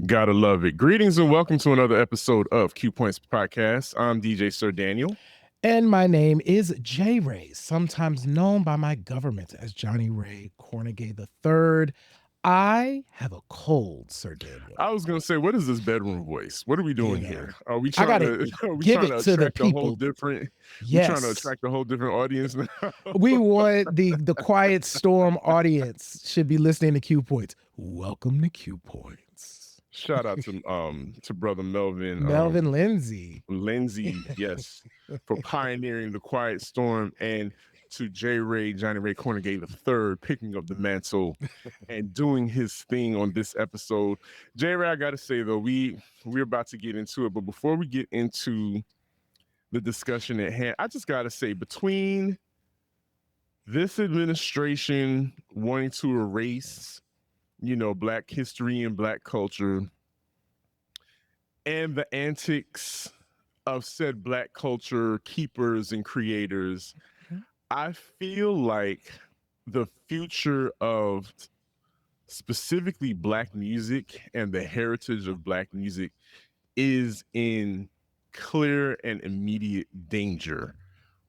Gotta love it. Greetings and welcome to another episode of Q Points Podcast. I'm DJ Sir Daniel. And my name is J. Ray, sometimes known by my government as Johnny Ray Cornegay III. I have a cold, Sir Daniel. I was gonna say, what is this bedroom voice? What are we doing here? Are we I trying gotta to are we give trying it to to the attract a whole people. different we trying to Yes, attract a whole different audience now? we want the Quiet Storm audience should be listening to Q Points. Welcome to Q Points. Shout out to brother Melvin Lindsay. Lindsay, yes, for pioneering the Quiet Storm, and to J. Ray, Johnny Ray Cornegay III, picking up the mantle and doing his thing on this episode. J. Ray, I gotta say though, we're about to get into it, but before we get into the discussion at hand, I just gotta say, between this administration wanting to erase, Black history and Black culture, and the antics of said Black culture keepers and creators, I feel like the future of specifically Black music and the heritage of Black music is in clear and immediate danger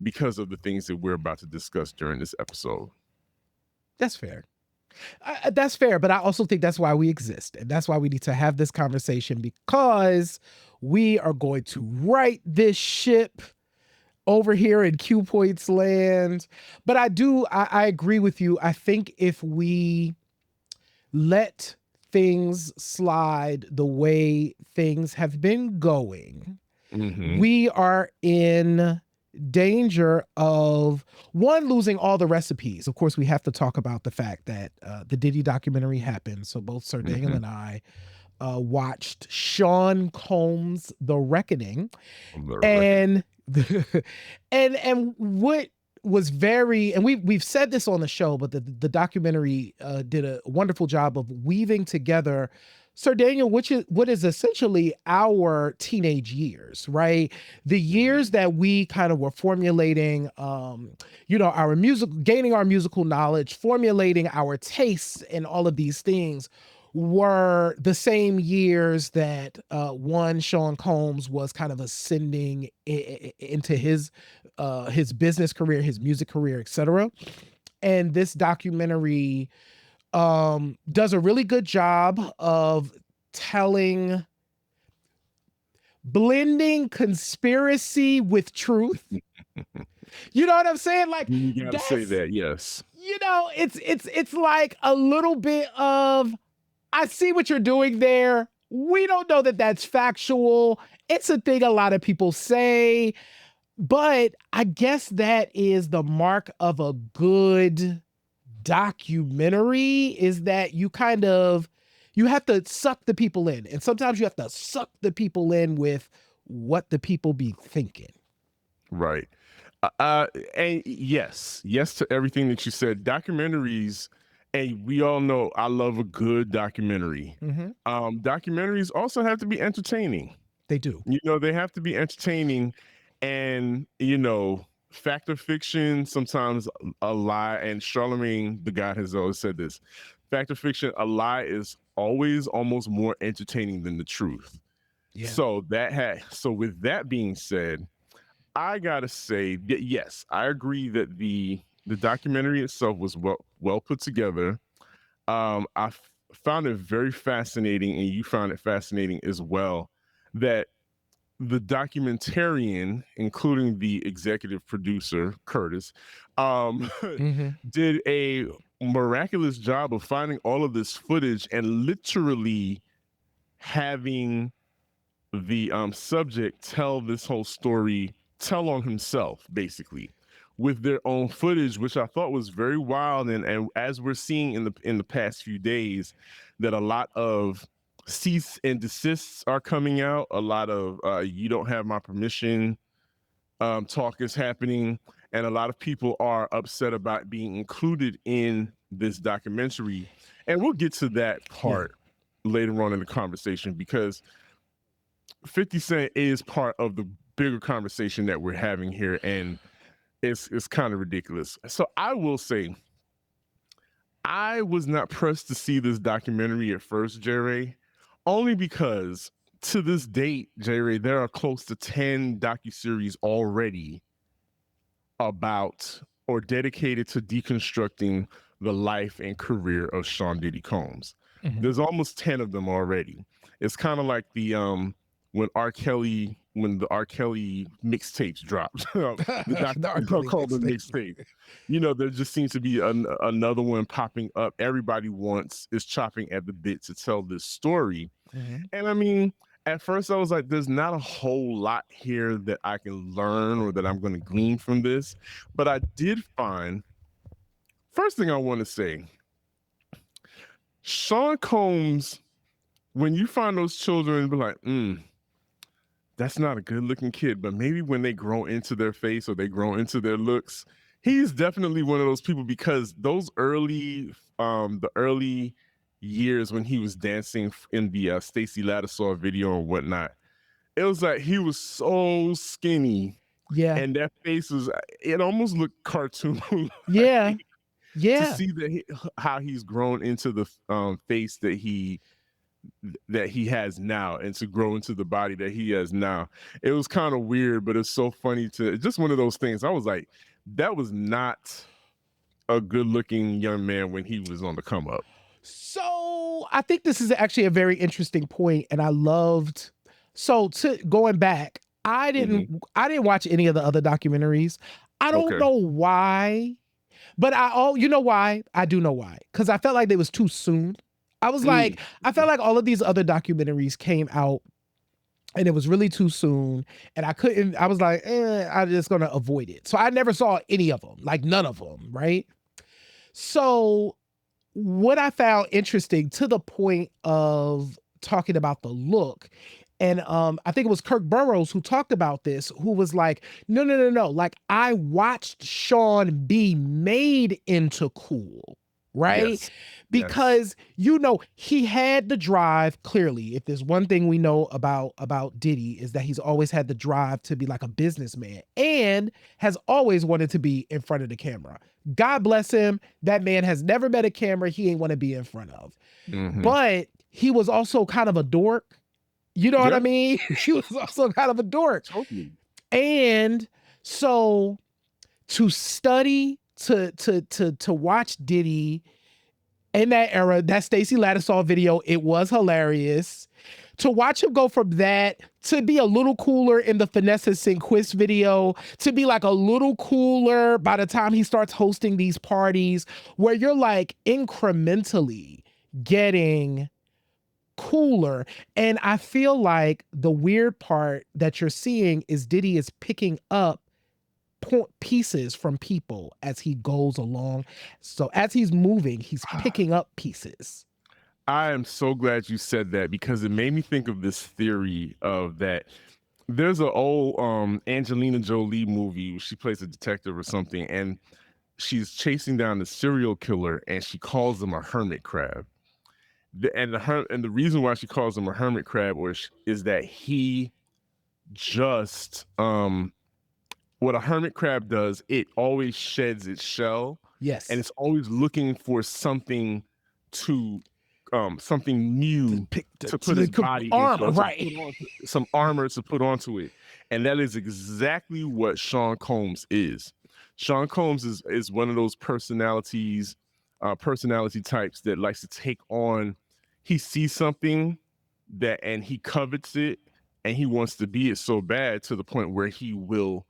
because of the things that we're about to discuss during this episode. That's fair. That's fair, but I also think that's why we exist. And that's why we need to have this conversation, because we are going to right this ship over here in Q Points land. But I agree with you. I think if we let things slide the way things have been going, we are in danger of, one, losing all the recipes. Of course, we have to talk about the fact that the Diddy documentary happened. So both Sir Daniel and I watched Sean Combs' The Reckoning. And and what was very, and we've said this on the show, but the documentary did a wonderful job of weaving together, Sir Daniel, what is essentially our teenage years, right? The years that we kind of were formulating, our gaining our musical knowledge, formulating our tastes, and all of these things were the same years that Sean Combs was kind of ascending into his business career, his music career, etc. And this documentary does a really good job of blending conspiracy with truth. You know what I'm saying? Like, you gotta say that, yes. It's like a little bit of, I see what you're doing there. We don't know that that's factual. It's a thing a lot of people say, but I guess that is the mark of a good documentary, is that you have to suck the people in. And sometimes you have to suck the people in with what the people be thinking. Right. And yes to everything that you said. Documentaries, and we all know I love a good documentary. Documentaries also have to be entertaining. They do. They have to be entertaining, and fact or fiction, sometimes a lie. And Charlemagne the God has always said this: fact or fiction, a lie is always almost more entertaining than the truth. Yeah. So with that being said, I gotta say that yes, I agree that the documentary itself was well put together. I found it very fascinating, and you found it fascinating as well, that the documentarian, including the executive producer Curtis, did a miraculous job of finding all of this footage and literally having the subject tell this whole story, tell on himself, basically, with their own footage, which I thought was very wild. And as we're seeing in the past few days, that a lot of cease and desists are coming out. A lot of you don't have my permission talk is happening, and a lot of people are upset about being included in this documentary. And we'll get to that part later on in the conversation, because 50 Cent is part of the bigger conversation that we're having here, and it's kind of ridiculous. So I will say, I was not pressed to see this documentary at first, Jerry, Only because to this date, J Ray, there are close to 10 docuseries already about or dedicated to deconstructing the life and career of Sean Diddy Combs. Mhm. There's almost 10 of them already. It's kind of like the when the R. Kelly mixtapes dropped. The The R. documentary Kelly called the mixtape. mixtape. There just seems to be another one popping up. Everybody is chopping at the bit to tell this story. Mhm. And I mean, at first I was like, there's not a whole lot here that I can learn or that I'm going to glean from this. But I did find, first thing I want to say, Sean Combs, when you find those children and be like, that's not a good looking kid, but maybe when they grow into their face or they grow into their looks, he's definitely one of those people, because those the early years when he was dancing in the Stacey Lattisaw video and whatnot, it was like he was so skinny, Yeah. and that face it almost looked cartoon. Yeah. To Yeah. see how he's grown into the face that he has now, and to grow into the body that he has now, it was kind of weird, but it's so funny just one of those things. I was like, that was not a good looking young man when he was on the come up. So I think this is actually a very interesting point, and I loved. So going back, I didn't watch any of the other documentaries. I don't Okay. know why, but you know why? I do know why, because I felt like they was too soon. I was like, I felt like all of these other documentaries came out and it was really too soon, and I was like, I'm just gonna avoid it. So I never saw any of them, like none of them, right? So what I found interesting, to the point of talking about the look, and I think it was Kirk Burroughs who talked about this, who was like, no. Like, I watched Sean be made into cool, right? Yes. Because he had the drive. Clearly, if there's one thing we know about Diddy, is that he's always had the drive to be like a businessman, and has always wanted to be in front of the camera. God bless him. That man has never met a camera he ain't want to be in front of. But he was also kind of a dork. You know what I mean? He was also kind of a dork. Totally. And so to study, to watch Diddy in that era, that Stacey Lattisaw video, it was hilarious. To watch him go from that to be a little cooler in the Finesse Sinquist video, to be like a little cooler by the time he starts hosting these parties, where you're like incrementally getting cooler. And I feel like the weird part that you're seeing is Diddy is picking up pieces from people as he goes along. So as he's moving, he's picking up pieces. I am so glad you said that, because it made me think of this theory of that there's an old Angelina Jolie movie. She plays a detective or something, and she's chasing down the serial killer, and she calls him a hermit crab. And the reason why she calls him a hermit crab is that he just what a hermit crab does, it always sheds its shell. Yes. And it's always looking for something something new to put his body armor, into, right? Some armor to put onto it. And that is exactly what Sean Combs is. Sean Combs is one of those personality types that likes to take on. He sees something and he covets it, and he wants to be it so bad, to the point where he will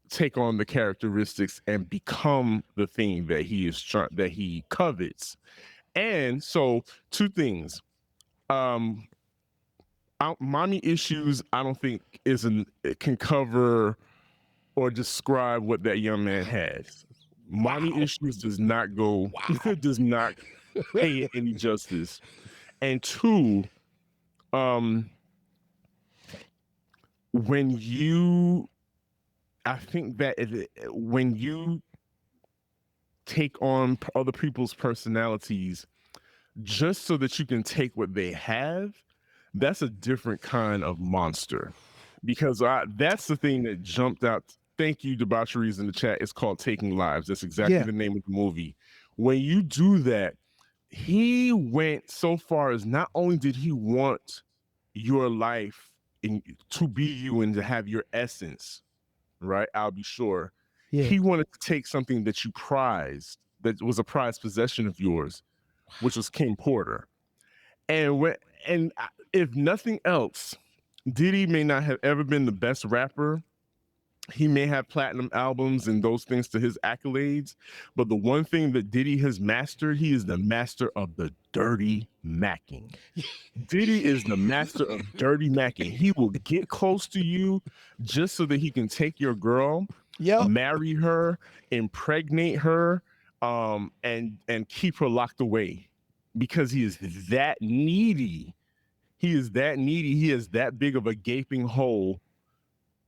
take on the characteristics and become the thing that he covets. And so, two things. Mommy issues, I don't think it can cover or describe what that young man has. Mommy issues does not does not pay it any justice. And two, I think that when you take on other people's personalities just so that you can take what they have, that's a different kind of monster. Because that's the thing that jumped out. Thank you, Debaucheries in the chat. It's called Taking Lives. That's exactly the name of the movie. When you do that, he went so far as not only did he want your life to be you and to have your essence, right? I'll be sure. Yeah. He wanted to take something that you prized, that was a prized possession of yours, which was King Porter. And if nothing else, Diddy may not have ever been the best rapper. He may have platinum albums and those things to his accolades, but the one thing that Diddy has mastered, he is the master of the dirty macking. Diddy is the master of dirty macking. He will get close to you just so that he can take your girl, Yep. marry her, impregnate her, and keep her locked away because he is that needy. He is that needy. He is that big of a gaping hole.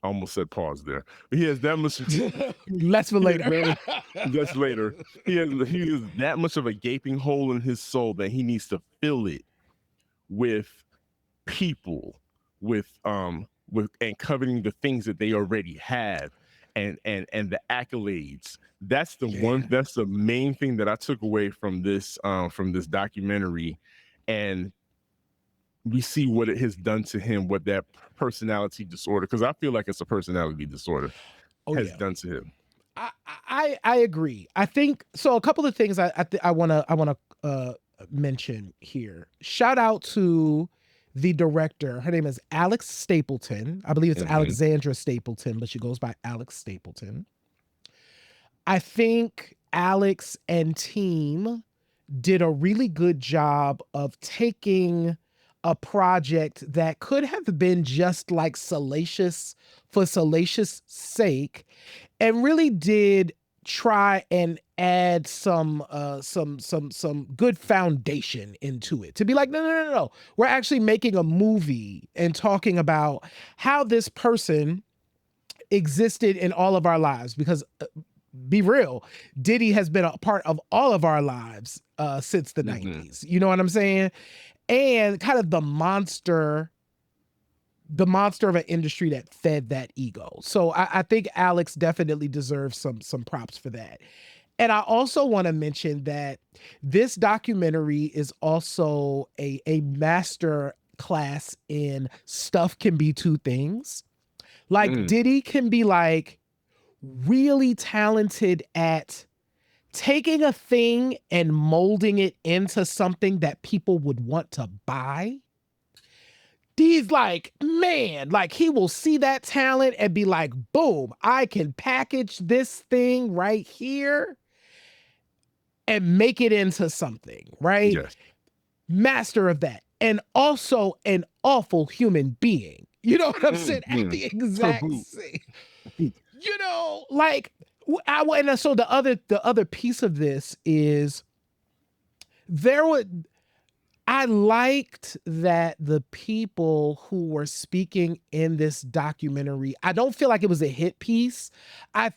I almost said pause there. But he has that much. Less for later. That's later. He is that much of a gaping hole in his soul that he needs to fill it with people, with and coveting the things that they already have, and the accolades. That's the one. That's the main thing that I took away from this documentary, and we see what it has done to him, what that personality disorder, because I feel like it's a personality disorder, has done to him. I agree. I think so. A couple of things I wanna mention here. Shout out to the director. Her name is Alex Stapleton. I believe it's Alexandra Stapleton, but she goes by Alex Stapleton. I think Alex and team did a really good job of taking a project that could have been just like salacious for salacious sake, and really did try and add some good foundation into it, to be like, no, we're actually making a movie and talking about how this person existed in all of our lives, because be real, Diddy has been a part of all of our lives since the 90s. You know what I'm saying? And kind of the monster of an industry that fed that ego. So I think Alex definitely deserves some props for that. And I also want to mention that this documentary is also a master class in stuff can be two things. Like Diddy can be like really talented at taking a thing and molding it into something that people would want to buy. He's like, man, like he will see that talent and be like, boom, I can package this thing right here and make it into something, right? Yes. Master of that. And also an awful human being. You know what I'm saying? At the exact same. You know, like, and so the other piece of this is I liked that the people who were speaking in this documentary, I don't feel like it was a hit piece. I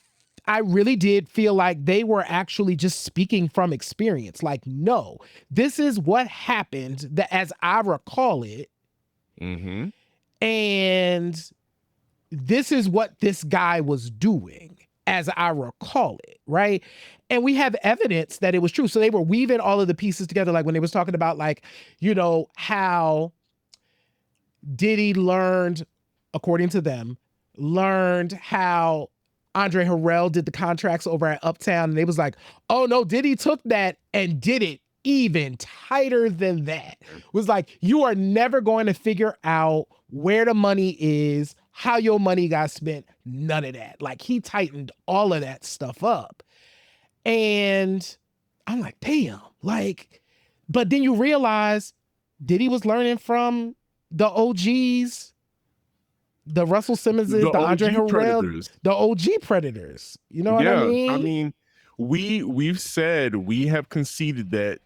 really did feel like they were actually just speaking from experience. Like, no, this is what happened as I recall it. And this is what this guy was doing as I recall it, right? And we have evidence that it was true. So they were weaving all of the pieces together, like when they was talking about, like, you know, how Diddy learned, according to them, how Andre Harrell did the contracts over at Uptown. And they was like, oh no, Diddy took that and did it even tighter than that. Was like, you are never going to figure out where the money is, how your money got spent, none of that. Like, he tightened all of that stuff up. And I'm like, damn, like, but then you realize Diddy was learning from the OGs, the Russell Simmonses, the Andre Harrell, the OG predators. You know what I mean? I mean, we've said, we have conceded that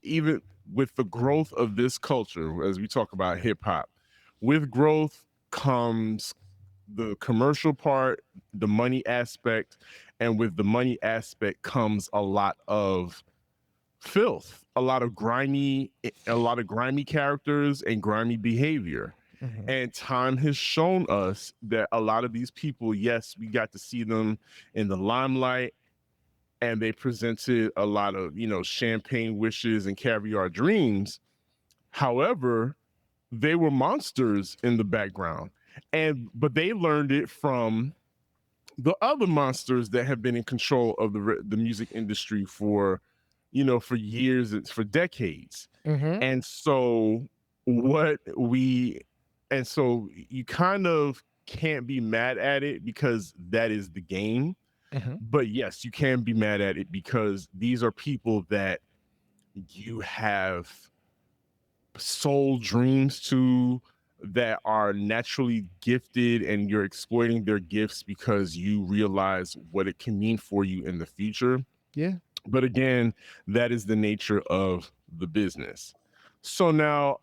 even with the growth of this culture, as we talk about hip hop, with growth comes the commercial part, the money aspect, and with the money aspect comes a lot of filth, a lot of grimy characters and grimy behavior. And time has shown us that a lot of these people, yes, we got to see them in the limelight, and they presented a lot of, champagne wishes and caviar dreams. However, they were monsters in the background. But they learned it from the other monsters that have been in control of the music industry for, for years, for decades. Mm-hmm. And so you kind of can't be mad at it because that is the game. Mm-hmm. But yes, you can be mad at it because these are people that you have soul dreams to, that are naturally gifted, and you're exploiting their gifts because you realize what it can mean for you in the future. Yeah. But again, that is the nature of the business. So now,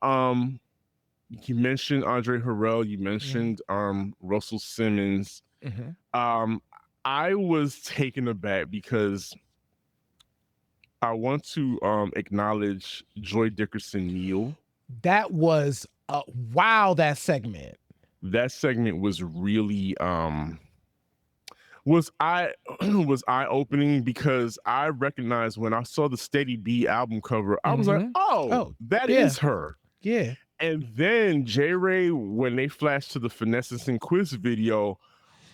you mentioned Andre Harrell, you mentioned Russell Simmons. Mm-hmm. I was taken aback because I want to acknowledge Joy Dickerson-Neal. That was wow, that segment. That segment was really was eye opening, because I recognized when I saw the Steady B album cover, I was like, oh, that is her. Yeah. And then J. Ray, when they flashed to the Finesse and Quiz video,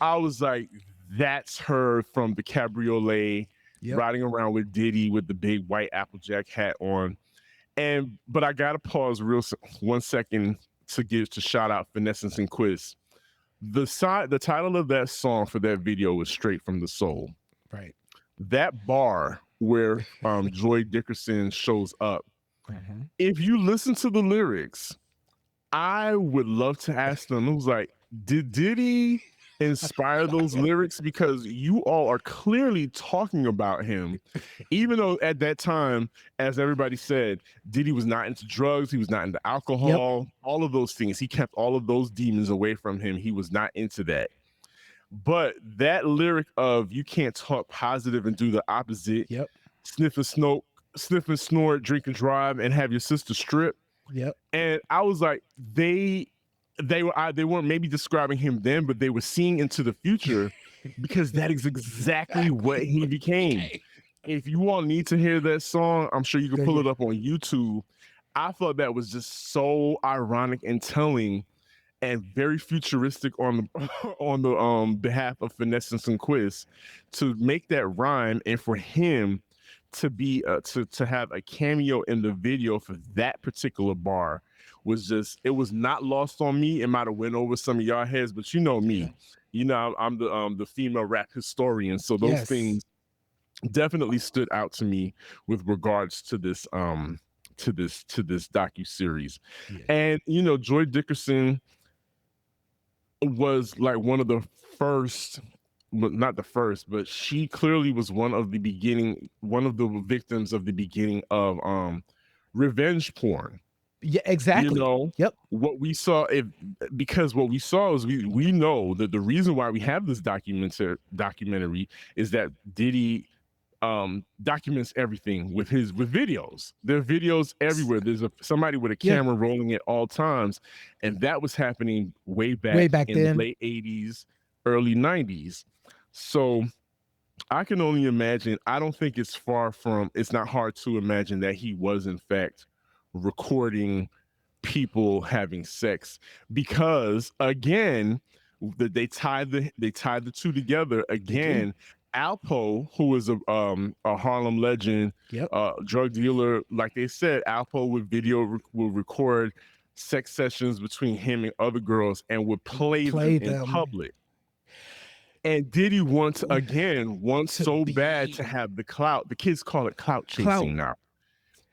I was like, that's her from the Cabriolet, riding around with Diddy with the big white Applejack hat on. But I gotta pause 1 second to shout out Finesse and Quiz. The title of that song for that video was Straight from the Soul. Right. That bar where Joy Dickerson shows up, if you listen to the lyrics, I would love to ask them, it was like, did Diddy inspire those lyrics? Because you all are clearly talking about him, even though at that time, as everybody said, Diddy was not into drugs, he was not into alcohol, all of those things. He kept all of those demons away from him. He was not into that. But that lyric of you can't talk positive and do the opposite, sniff and snort, drink and drive, and have your sister strip. And I was like, they weren't maybe describing him then, but they were seeing into the future, because that is exactly what he became. If you all need to hear that song, I'm sure you can pull it up on YouTube. I thought that was just so ironic and telling, and very futuristic on the behalf of Finesse and Quiz, to make that rhyme, and for him to be to have a cameo in the video for that particular bar was just, it was not lost on me. It might have went over some of y'all heads, but you know me, I'm the female rap historian, so those things definitely stood out to me with regards to this docuseries. And Joy Dickerson was like one of the first, not the first, but she clearly was one of the victims of the beginning of revenge porn. Yeah, exactly. What we saw, because what we saw is we know that the reason why we have this documentary is that Diddy documents everything with videos. There are videos everywhere. There's somebody with a camera rolling at all times, and that was happening way back in the late 80s, early 90s. So I can only imagine. I don't think it's not hard to imagine that he was in fact recording people having sex, because again, they tied the two together again. Alpo, who was a Harlem legend, drug dealer, like they said, Alpo would record sex sessions between him and other girls and would play them in public. And Diddy wants so bad to have the clout. The kids call it clout chasing now.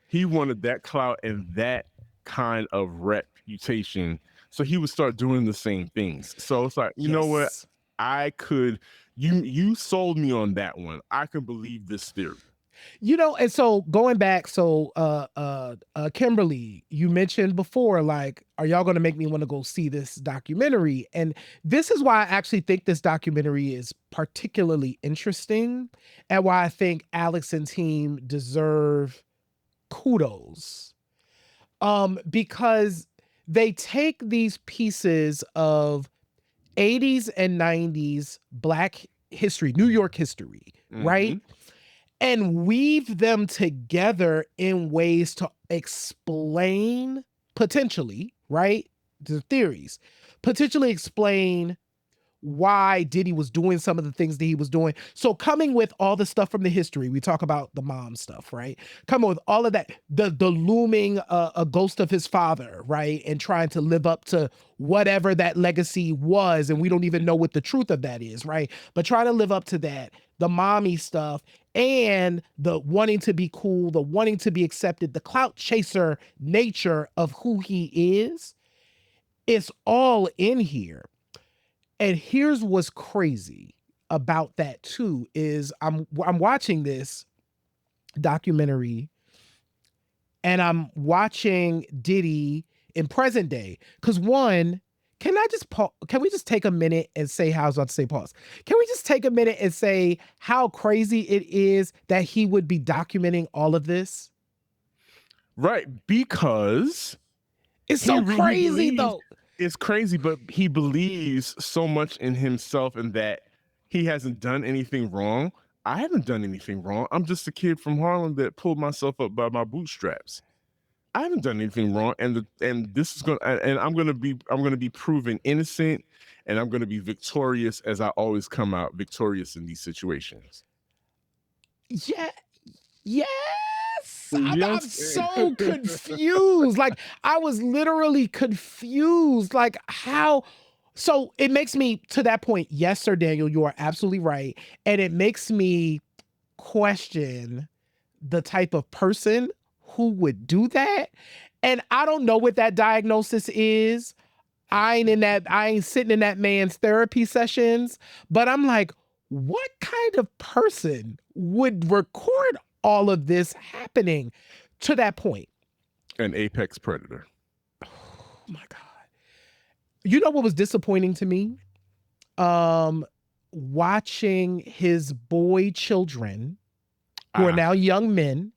He wanted that clout and that kind of reputation, so he would start doing the same things. So it's like, you know what? You sold me on that one. I can believe this theory. And so going back, Kimberly, you mentioned before, like, are y'all going to make me want to go see this documentary? And this is why I actually think this documentary is particularly interesting, and why I think Alex and team deserve kudos. Because they take these pieces of 80s and 90s Black history, New York history, right? and weave them together in ways to explain, potentially, right? The theories, potentially explain why Diddy was doing some of the things that he was doing. So coming with all the stuff from the history, we talk about the mom stuff, right? Coming with all of that, the looming a ghost of his father, right? And trying to live up to whatever that legacy was, and we don't even know what the truth of that is, right? But trying to live up to that, the mommy stuff, and the wanting to be cool, the wanting to be accepted, the clout chaser nature of who he is, it's all in here. And here's what's crazy about that too is I'm watching this documentary and I'm watching Diddy in present day. Cause one, can we just take a minute and say how I was about to say pause? Can we just take a minute and say how crazy it is that he would be documenting all of this? Right, because It's so he crazy believes, though. it's crazy, but he believes so much in himself and that he hasn't done anything wrong. I haven't done anything wrong. I'm just a kid from Harlem that pulled myself up by my bootstraps. I haven't done anything wrong, and this is gonna and I'm gonna be proven innocent, and I'm gonna be victorious as I always come out victorious in these situations. Yeah. Yes. I'm Yes. so confused. Like, I was literally confused. Like, how? So it makes me, to that point, yes, Sir Daniel, you are absolutely right. And it makes me question the type of person who would do that. And I don't know what that diagnosis is. I ain't sitting in that man's therapy sessions, but I'm like, what kind of person would record all of this happening to that point? An apex predator. Oh my God. You know what was disappointing to me? Watching his boy children, who are now young men,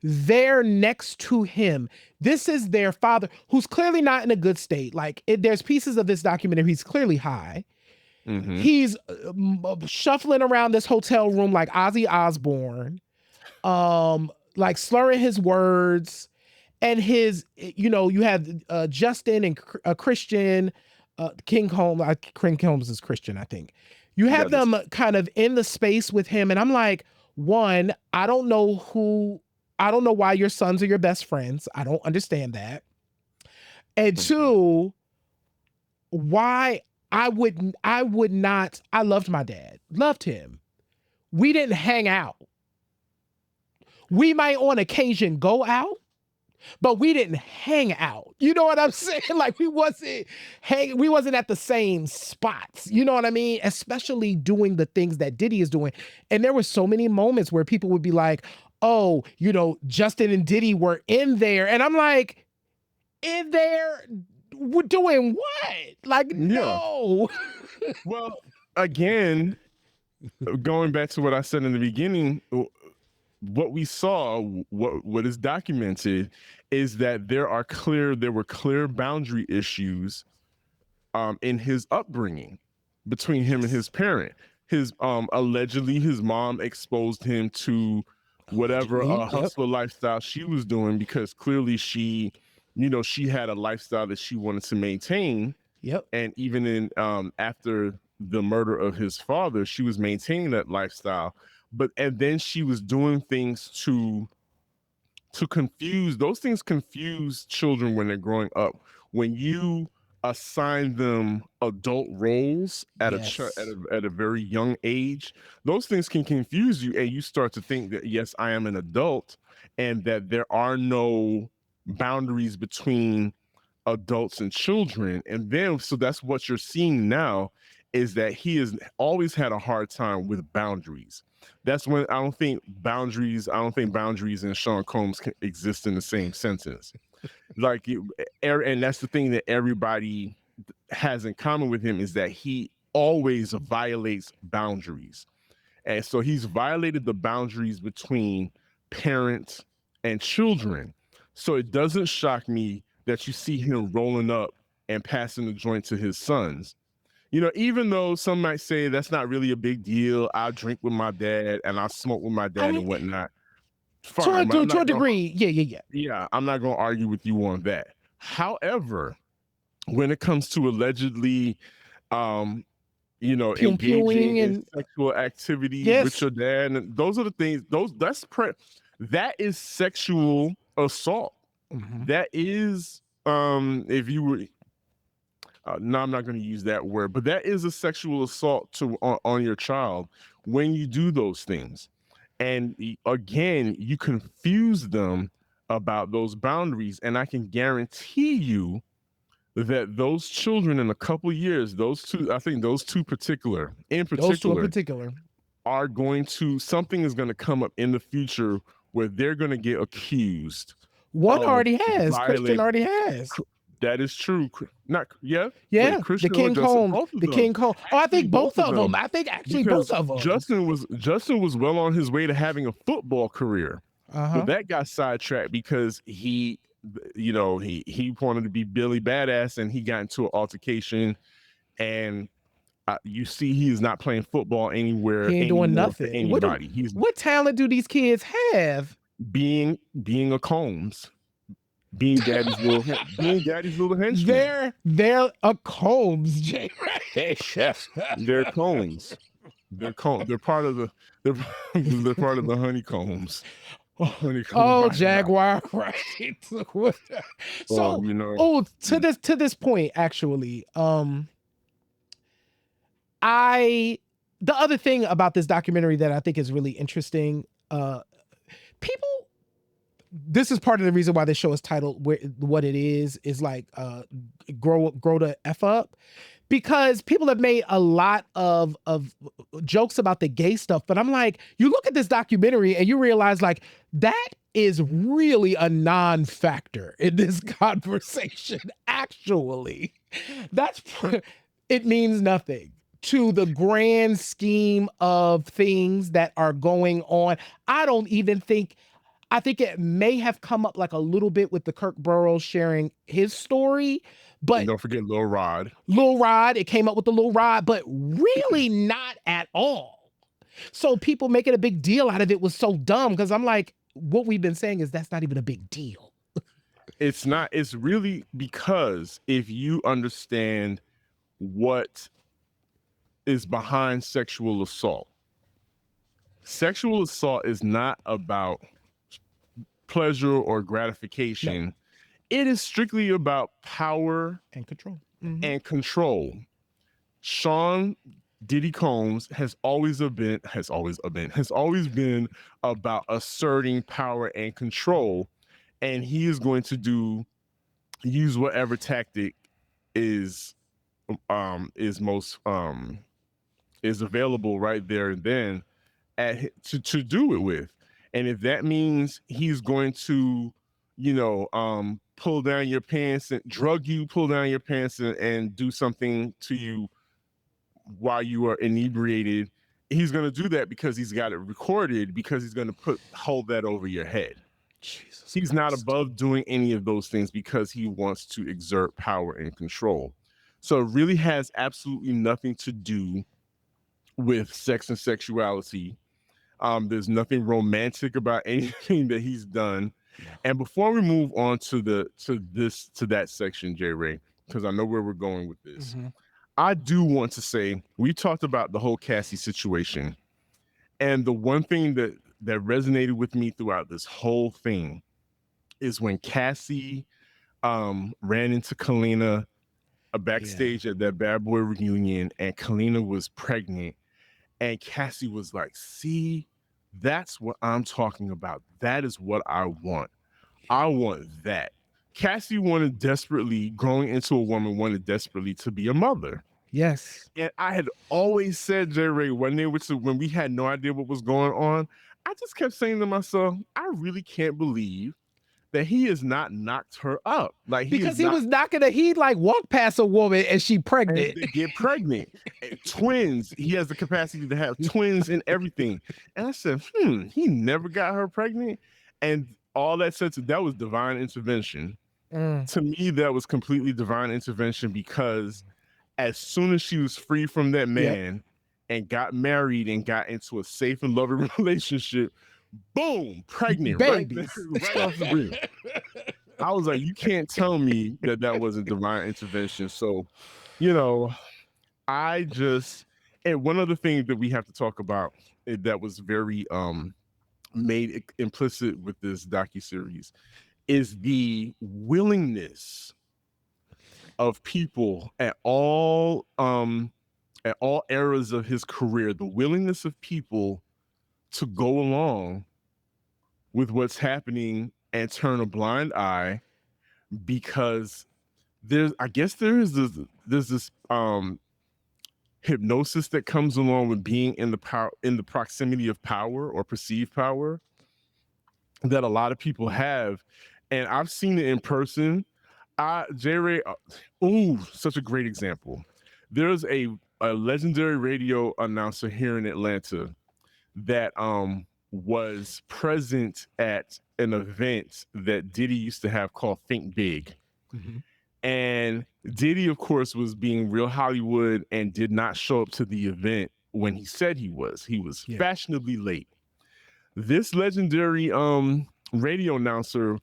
they're next to him. This is their father, who's clearly not in a good state. Like, there's pieces of this documentary, he's clearly high. He's shuffling around this hotel room like Ozzy Osbourne, like slurring his words. And his, you have Justin and Christian, King Holmes. King Holmes is Christian, I think. You have them kind of in the space with him. And I'm like, one, I don't know why your sons are your best friends. I don't understand that. And two, why I would not. I loved my dad, loved him. We didn't hang out. We might on occasion go out, but we didn't hang out. You know what I'm saying? Like, we wasn't at the same spots. You know what I mean? Especially doing the things that Diddy is doing. And there were so many moments where people would be like, oh, Justin and Diddy were in there. And I'm like, in there? We're doing what? Like, no. Well, again, going back to what I said in the beginning, what we saw, what is documented, is that there were clear boundary issues in his upbringing between him and his parent. His allegedly his mom exposed him to whatever hustler lifestyle she was doing, because clearly she had a lifestyle that she wanted to maintain. Yep. And even in after the murder of his father, she was maintaining that lifestyle. And then she was doing things to confuse. Those things confuse children when they're growing up. When you assign them adult roles at a very young age, those things can confuse you, and you start to think that, yes, I am an adult, and that there are no boundaries between adults and children. And then, so that's what you're seeing now, is that he has always had a hard time with boundaries. That's when I don't think boundaries and Sean Combs can exist in the same sentence. Like, and that's the thing that everybody has in common with him, is that he always violates boundaries. And so he's violated the boundaries between parents and children. So it doesn't shock me that you see him rolling up and passing the joint to his sons. You know, even though some might say that's not really a big deal, I drink with my dad and I smoke with my dad and whatnot. Fine, but to a degree, yeah. I'm not going to argue with you on that. However, when it comes to allegedly, engaging in sexual activity with your dad, and those are the things. That is sexual assault. Mm-hmm. That is, if you were. No, I'm not going to use that word, but that is a sexual assault on your child when you do those things. And again, you confuse them about those boundaries, and I can guarantee you that those children in a couple years, those two in particular, are going to, something is going to come up in the future where they're going to get accused. One already has. Christian already has. That is true. Not yeah. Wait, Christian the King Cone. The King Cone. Oh, I think both of them. I think actually both of them. Justin was well on his way to having a football career. But that got sidetracked because he wanted to be Billy Badass, and he got into an altercation, and you see he is not playing football anywhere. He ain't doing nothing. Anybody. What talent do these kids have? Being a Combs. Being daddy's little henchman. They're a Combs, Jay. They're Combs. They're part of the they're part of the honeycombs. Oh, Jaguar, right? So, to this point, actually, the other thing about this documentary that I think is really interesting, people. This is part of the reason why this show is titled what it is like grow to F up, because people have made a lot of jokes about the gay stuff, but I'm like, you look at this documentary and you realize like that is really a non-factor in this conversation. Actually, it means nothing to the grand scheme of things that are going on. I think it may have come up like a little bit with the Kirk Burrows sharing his story, but and don't forget Lil Rod. It came up with the Lil Rod, but really not at all. So people making a big deal out of it was so dumb, because I'm like, what we've been saying is that's not even a big deal. It's not. It's really because if you understand what is behind sexual assault is not about pleasure or gratification. No. It is strictly about power and control. Mm-hmm. Sean Diddy Combs has always been about asserting power and control, and he is going to use whatever tactic is available right there and then to do it with. And if that means he's going to, pull down your pants and drug you, pull down your pants and do something to you while you are inebriated, he's going to do that because he's got it recorded, because he's going to hold that over your head. Jesus he's Christ. Not above doing any of those things because he wants to exert power and control. So it really has absolutely nothing to do with sex and sexuality. There's nothing romantic about anything that he's done. Yeah. And before we move on to that section, J. Ray, because I know where we're going with this, I do want to say we talked about the whole Cassie situation, and the one thing that resonated with me throughout this whole thing is when Cassie ran into Kalina backstage at that Bad Boy reunion, and Kalina was pregnant. And Cassie was like, see, that's what I'm talking about. That is what I want. I want that. Cassie wanted desperately to be a mother. Yes. And I had always said, J. Ray, when we had no idea what was going on, I just kept saying to myself, I really can't believe that he has not knocked her up. Like was knocking her. He like walked past a woman and she pregnant. And they get pregnant. Twins. He has the capacity to have twins and everything. And I said, he never got her pregnant. And all that said, that was divine intervention. To me, that was completely divine intervention, because as soon as she was free from that man and got married and got into a safe and loving relationship, boom, pregnant, babies, right off the rip. I was like, you can't tell me that that wasn't divine intervention. So, you know, I just, and one other thing that we have to talk about that was very made implicit with this docuseries is the willingness of people at all eras of his career, the willingness of people to go along with what's happening and turn a blind eye because I guess there's this hypnosis that comes along with being in the proximity of power or perceived power that a lot of people have, and I've seen it in person. J-Ray, such a great example. There's a legendary radio announcer here in Atlanta that was present at an event that Diddy used to have called Think Big. Mm-hmm. And Diddy, of course, was being real Hollywood and did not show up to the event when he said he was. He was fashionably late. This legendary radio announcer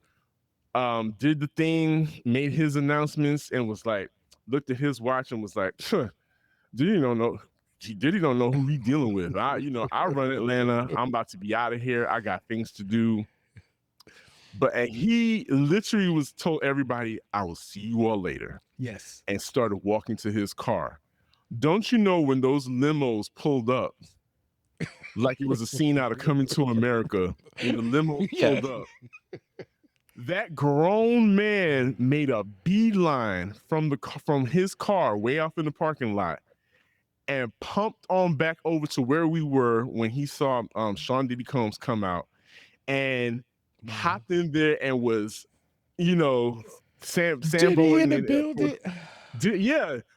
did the thing, made his announcements, and was like, looked at his watch and was like, Diddy don't know who he dealing with. I run Atlanta. I'm about to be out of here. I got things to do. But he literally was told everybody, I will see you all later. Yes. And started walking to his car. Don't you know when those limos pulled up, like it was a scene out of Coming to America, when the limo pulled up, that grown man made a beeline from his car way off in the parking lot and pumped on back over to where we were when he saw Sean Diddy Combs come out and hopped in there and was, Sam Diddy in the building.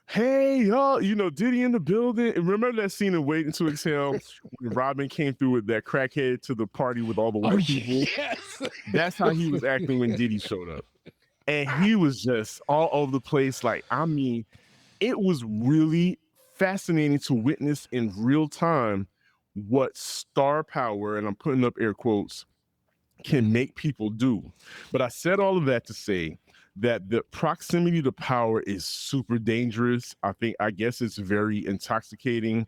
Hey, y'all, Diddy in the building. And remember that scene in Waiting to Exhale when Robin came through with that crackhead to the party with all the white people? Yes. That's how he was acting when Diddy showed up. And he was just all over the place. Like, I mean, it was really fascinating to witness in real time what star power, and I'm putting up air quotes, can make people do. But I said all of that to say that the proximity to power is super dangerous. I guess it's very intoxicating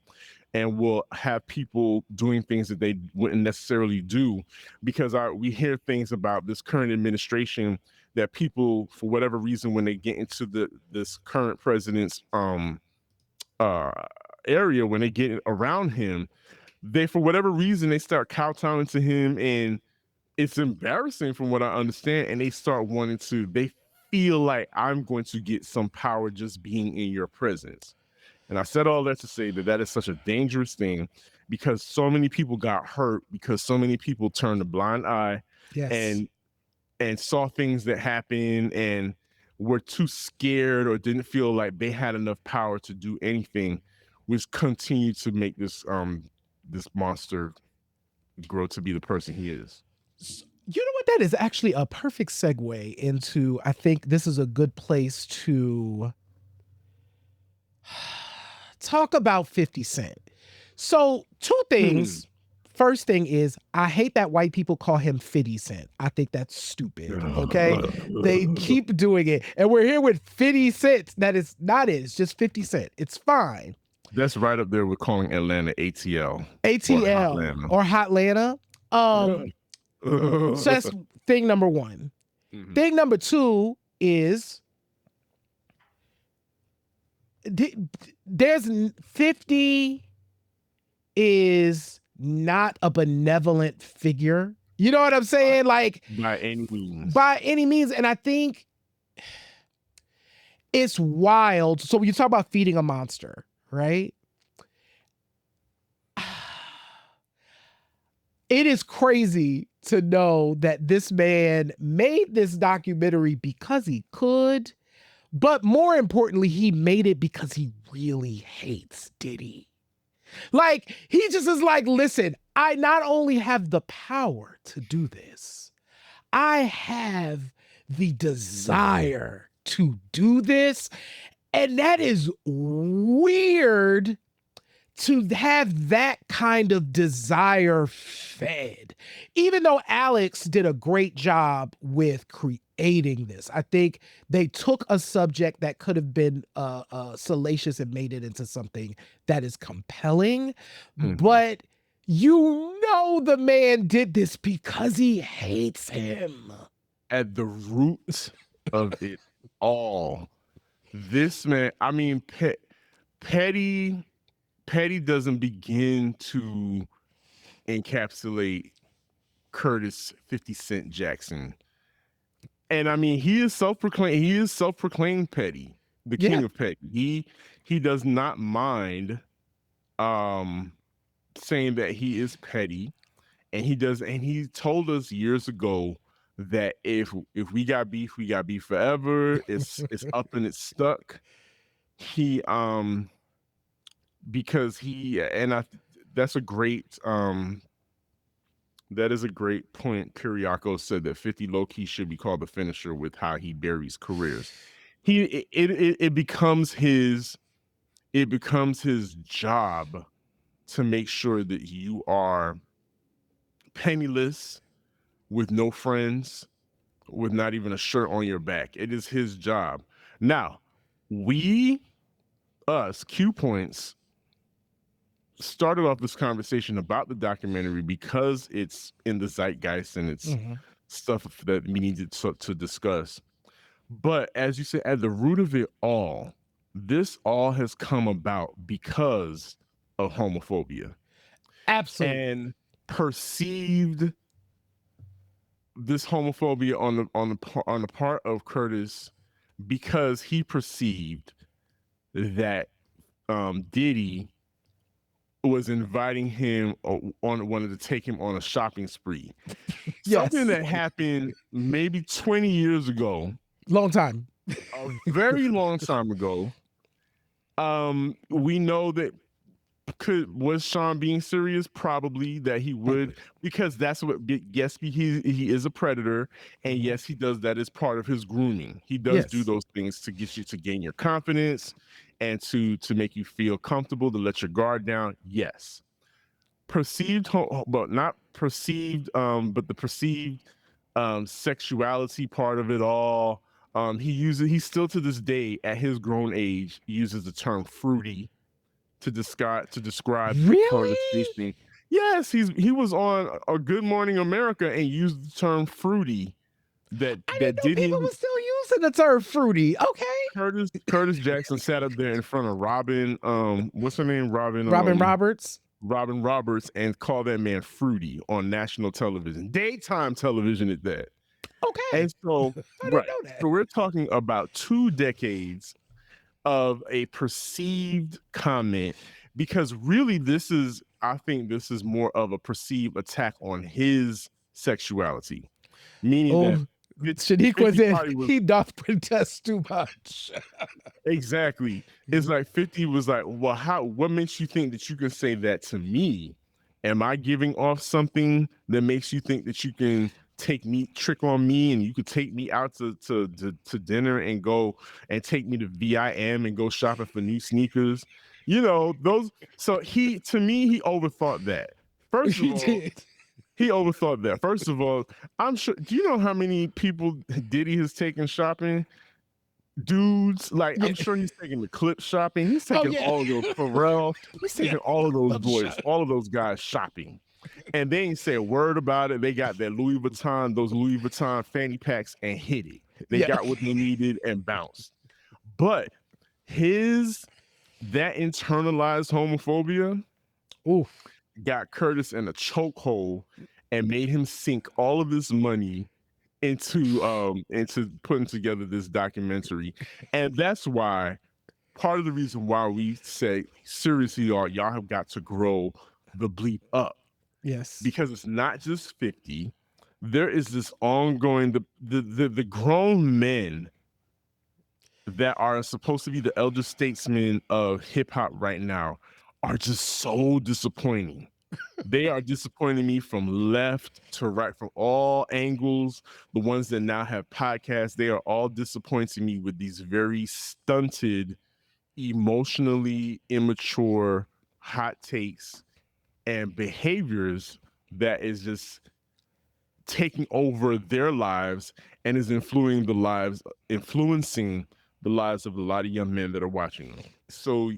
and will have people doing things that they wouldn't necessarily do, because we hear things about this current administration that people, for whatever reason, when they get into this current president's area, when they get around him, they, for whatever reason, they start kowtowing to him, and it's embarrassing from what I understand, and they start they feel like, I'm going to get some power just being in your presence. And I said all that to say that is such a dangerous thing, because so many people got hurt, because so many people turned a blind eye and saw things that happened and were too scared or didn't feel like they had enough power to do anything, which continued to make this monster grow to be the person he is. You know what? That is actually a perfect segue into, I think this is a good place to talk about 50 Cent. So 2 things. First thing is, I hate that white people call him 50 Cent. I think that's stupid, okay? They keep doing it. And we're here with 50 Cent. That is not it. It's just 50 Cent. It's fine. That's right up there with calling Atlanta ATL. Or Hotlanta. So that's thing number 1. Mm-hmm. Thing number 2 is there's 50 is not a benevolent figure. You know what I'm saying? Like, by any means. By any means. And I think it's wild. So when you talk about feeding a monster, right? It is crazy to know that this man made this documentary because he could, but more importantly, he made it because he really hates Diddy. Like, he just is like, listen, I not only have the power to do this, I have the desire to do this. And that is weird to have that kind of desire fed. Even though Alex did a great job with creating this, I think they took a subject that could have been salacious and made it into something that is compelling. But you know the man did this because he hates him. At the root of it all, this man, I mean, Petty doesn't begin to encapsulate Curtis 50 Cent Jackson. And I mean, he is self-proclaimed petty, the king of petty. He does not mind saying that he is petty. And he told us years ago that if we got beef, we got beef forever. It's up and it's stuck. He because he and I that's a great that is a great point. Kiriako said that 50 low-key should be called the finisher with how he buries careers. It becomes his job to make sure that you are penniless, with no friends, with not even a shirt on your back. It is his job. Now, us, Q Points, started off this conversation about the documentary because it's in the zeitgeist and it's stuff that we needed to discuss. But as you said, at the root of it all, this all has come about because of homophobia. Absolutely. And perceived this homophobia on the part of Curtis because he perceived that Diddy was inviting him wanted to take him on a shopping spree. Something that happened maybe 20 years ago. Long time. A very long time ago. We know that was Sean being serious? Probably that he would, because that's what, yes, he is a predator, and yes, he does that as part of his grooming. He does do those things to get you to gain your confidence and to make you feel comfortable, to let your guard down. Yes. Perceived, but not perceived, but the perceived sexuality part of it all. He still to this day at his grown age uses the term fruity to describe really? Yes, he was on a Good Morning America and used the term fruity. I didn't know people were still using the term fruity. Okay. Curtis Jackson sat up there in front of Robin, what's her name? Robin Roberts. Robin Roberts, and called that man fruity on national television, daytime television at that. Okay. And so, I didn't know that. So we're talking about 2 decades of a perceived comment, because really I think this is more of a perceived attack on his sexuality, meaning that Shanique was in, he doth protest too much. Exactly. It's like 50 was like, well, what makes you think that you can say that to me? Am I giving off something that makes you think that you can trick on me, and you could take me out to dinner and go and take me to VIM and go shopping for new sneakers? You know, those. So he overthought that. First of all, he overthought that. First of all, I'm sure. Do you know how many people Diddy has taken shopping? Dudes, like, I'm sure he's taking the Clip shopping. He's taking all of those Pharrell. He's taking all of those boys, all of those guys shopping. And they ain't say a word about it. They got those Louis Vuitton fanny packs and hit it. They got what they needed and bounced. But that internalized homophobia got Curtis in a chokehold and made him sink all of this money into putting together this documentary. And that's why part of the reason why we say, seriously, y'all have got to grow the bleep up. Yes. Because it's not just 50. There is this ongoing, the grown men that are supposed to be the elder statesmen of hip hop right now are just so disappointing. They are disappointing me from left to right, from all angles. The ones that now have podcasts, they are all disappointing me with these very stunted emotionally immature hot takes and behaviors that is just taking over their lives and is influencing the lives of a lot of young men that are watching them. So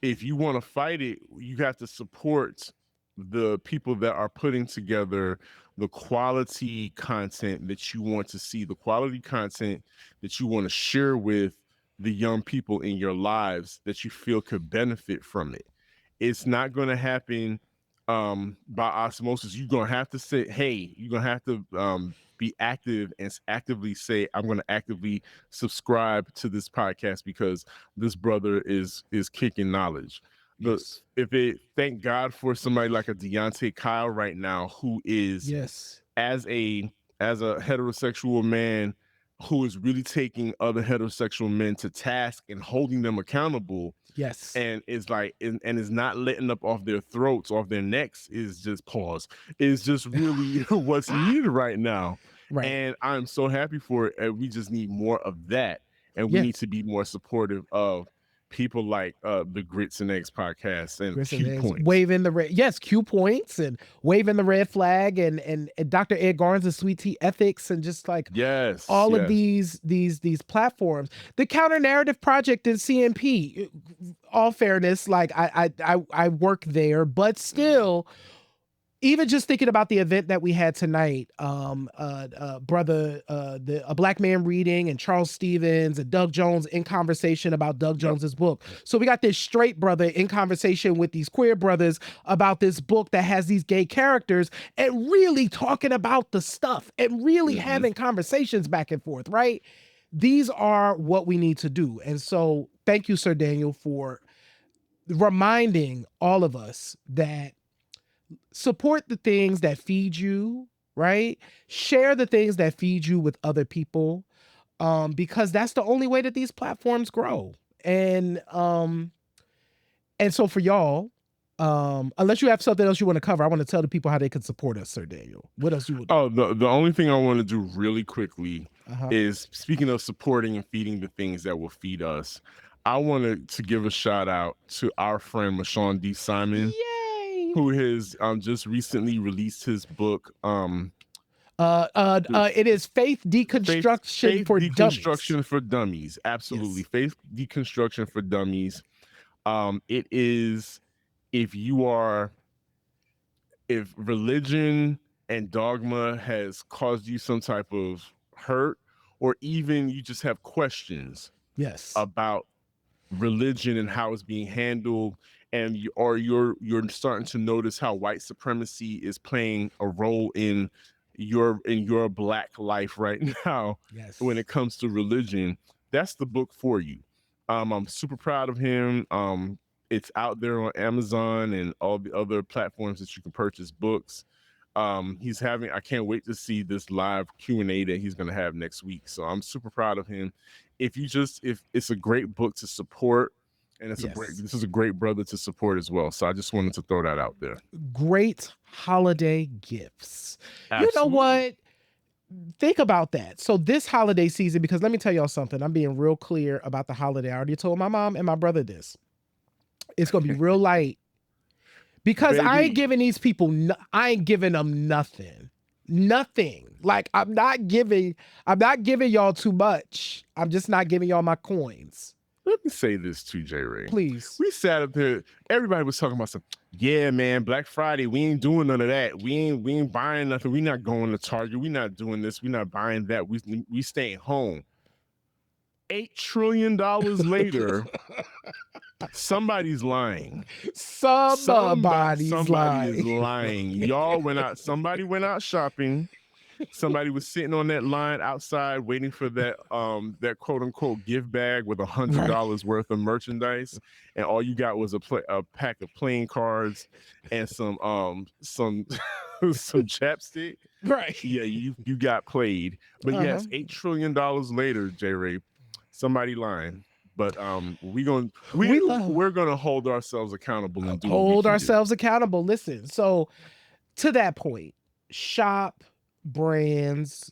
if you want to fight it, you have to support the people that are putting together the quality content that you want to see, the quality content that you want to share with the young people in your lives that you feel could benefit from it. It's not going to happen by osmosis. You're going to have to say, hey, you're going to have to be active and actively say, I'm going to actively subscribe to this podcast because this brother is kicking knowledge. Yes. Thank God for somebody like a Deontay Kyle right now, who is Yes. as a heterosexual man who is really taking other heterosexual men to task and holding them accountable. Yes. And is like and is not letting up off their throats, off their necks, is just pause. Is just really what's needed right now. Right. And I'm so happy for it. And we just need more of that. And we need to be more supportive of people like the Grits and Eggs podcast and Q Points. Waving the red, yes, Q Points and waving the red flag and Dr. Ed Garnes and Sweet Tea Ethics and just like all of these platforms. The Counter Narrative Project in CNP, all fairness, like I work there, but still, even just thinking about the event that we had tonight, a Black Man Reading and Charles Stevens and Doug Jones in conversation about Doug Jones's book. So we got this straight brother in conversation with these queer brothers about this book that has these gay characters and really talking about the stuff and really having conversations back and forth, right? These are what we need to do. And so thank you, Sir Daniel, for reminding all of us that support the things that feed you, right? Share the things that feed you with other people, because that's the only way that these platforms grow. And so for y'all, unless you have something else you want to cover, I want to tell the people how they can support us, Sir Daniel. What else you would? Oh, the only thing I want to do really quickly is, speaking of supporting and feeding the things that will feed us, I wanted to give a shout out to our friend Mashawn D. Simon. Yay! Who has just recently released his book. It is Faith Deconstruction for Dummies. Deconstruction for Dummies. Absolutely. Yes. Faith Deconstruction for Dummies. It is, if religion and dogma has caused you some type of hurt, or even you just have questions about religion and how it's being handled, and you're starting to notice how white supremacy is playing a role in your Black life right now. When it comes to religion, that's the book for you. I'm super proud of him. It's out there on Amazon and all the other platforms that you can purchase books. I can't wait to see this live Q&A that he's going to have next week. So I'm super proud of him. If it's a great book to support, and this is a great brother to support as well. So I just wanted to throw that out there. Great holiday gifts. Absolutely. You know what? Think about that. So this holiday season, because let me tell y'all something, I'm being real clear about the holiday. I already told my mom and my brother this. It's going to be real light. Because baby, I ain't giving these people, I ain't giving them nothing. Nothing. Like, I'm not giving y'all too much. I'm just not giving y'all my coins. Let me say this too, J. Ray. Please. We sat up there, everybody was talking about something. Yeah, man, Black Friday, we ain't doing none of that. We ain't buying nothing. We not going to Target. We not doing this. We not buying that. We staying home. $8 trillion later, somebody's lying. Somebody is lying. Y'all went out. Somebody went out shopping. Somebody was sitting on that line outside waiting for that quote unquote gift bag with $100 worth of merchandise, and all you got was a pack of playing cards and some chapstick. Right. Yeah, you got played. But yes, $8 trillion later, J. Ray, somebody lying. But we're gonna hold ourselves accountable and hold ourselves accountable. Listen, so to that point, shop brands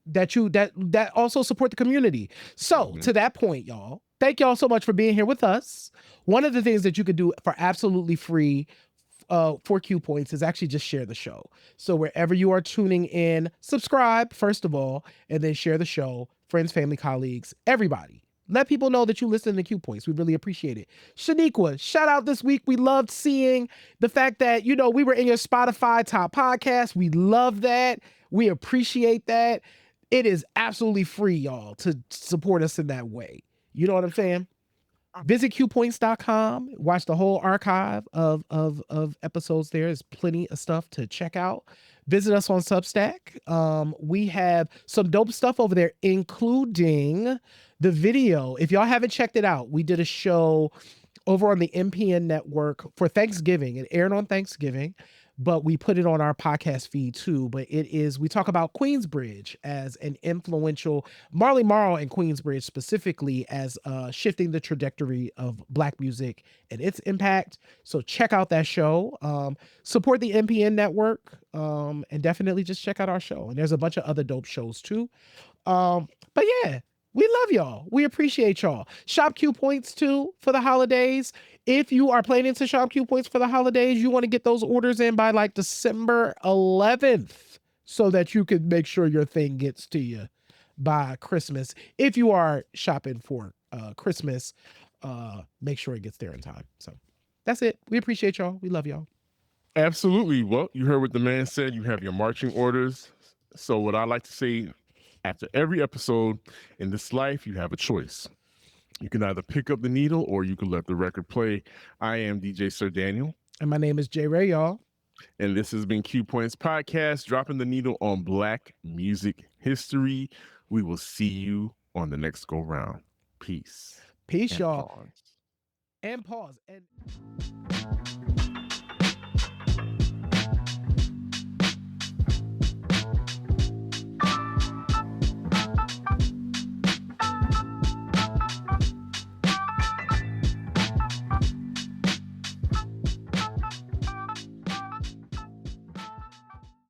that also support the community. So to that point, y'all, thank y'all so much for being here with us. One of the things that you could do for absolutely free for Q Points is actually just share the show. So wherever you are tuning in, subscribe first of all, and then share the show, friends, family, colleagues, everybody. Let people know that you listen to Q Points. We really appreciate it. Shaniqua, shout out this week. We loved seeing the fact that, you know, we were in your Spotify top podcast. We love that. We appreciate that. It is absolutely free, y'all, to support us in that way. You know what I'm saying? Visit qpoints.com. Watch the whole archive of episodes there. There's plenty of stuff to check out. Visit us on Substack. We have some dope stuff over there, including the video. If y'all haven't checked it out, we did a show over on the MPN network for Thanksgiving. It aired on Thanksgiving, but we put it on our podcast feed too. But we talk about Queensbridge as an influential, Marley Marl and Queensbridge specifically as shifting the trajectory of Black music and its impact. So check out that show. Support the MPN network, and definitely just check out our show. And there's a bunch of other dope shows too. But yeah, we love y'all. We appreciate y'all. Shop Q Points too for the holidays. If you are planning to shop Q Points for the holidays, you want to get those orders in by like December 11th so that you can make sure your thing gets to you by Christmas. If you are shopping for Christmas, make sure it gets there in time. So that's it. We appreciate y'all. We love y'all. Absolutely. Well, you heard what the man said. You have your marching orders. So what I like to say, after every episode, in this life, you have a choice. You can either pick up the needle or you can let the record play. I am DJ Sir Daniel. And my name is J Ray, y'all. And this has been Q Points Podcast, dropping the needle on Black music history. We will see you on the next go round. Peace. Peace, And y'all. pause. And pause. And